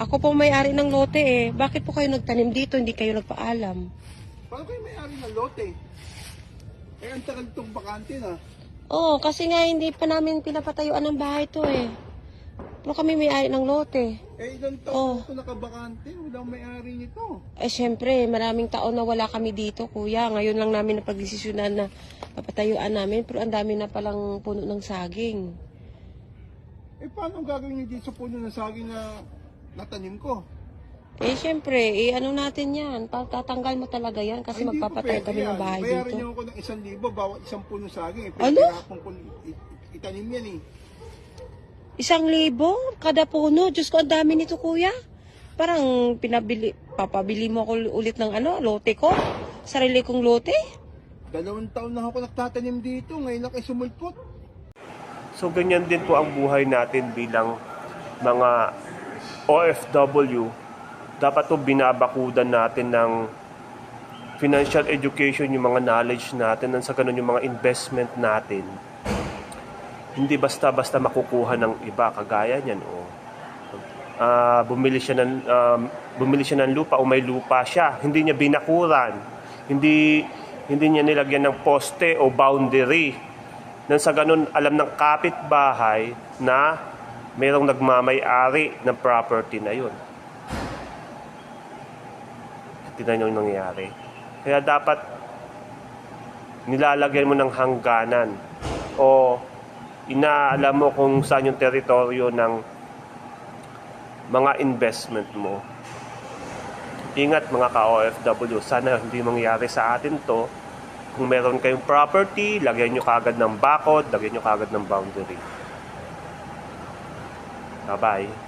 Ako po may-ari ng lote eh. Bakit po kayo nagtanim dito? Hindi kayo nagpaalam. Paano kayo may-ari ng lote? Eh, ang tagal itong bakante na. Oo, kasi nga hindi pa namin pinapatayuan ng bahay to eh. Pero kami may-ari ng lote. Eh, ilang taon ito nakabakante? Walang may-ari nito. Eh syempre, maraming taon na wala kami dito, kuya. Ngayon lang namin napagdesisyonan na papatayuan namin. Pero ang dami na palang puno ng saging. Eh, paano ang gagawin niyo dito sa puno ng saging na natanim ko? Eh syempre, ano natin yan. Tatanggal mo talaga yan kasi Ay, hindi magpapatayo po kami pwede ng bahay yan. Bayaran dito. niyo ako ng 1,000 bawat isang puno saging. Eh, Ano? pagkakapong ko itanim yan eh. 1,000 kada puno. Diyos ko, ang dami nito, kuya. Parang papabili mo ako ulit ng lote ko. Sarili kong lote. 2 taon na ako nagtatanim dito. Ngayon lang kayo sumulpot. So ganyan din po ang buhay natin bilang mga OFW. Dapat po binabakudan natin ng financial education, yung mga knowledge natin, at sa ganun yung mga investment natin. Hindi basta-basta makukuha ng iba, kagaya niyan. Bumili siya ng lupa o may lupa siya. Hindi niya binakuran. Hindi niya nilagyan ng poste o boundary. Nang sa ganun, alam ng kapitbahay na mayroong nagmamay-ari ng property na yun. Tingnan niyo yung nangyayari. Kaya dapat nilalagyan mo ng hangganan o inaalam mo kung saan yung teritoryo ng mga investment mo. Ingat mga ka-OFW, sana hindi mangyari sa atin to. Kung meron kayong property, lagyan nyo kagad ng bakod, lagyan nyo kagad ng boundary. Bye-bye.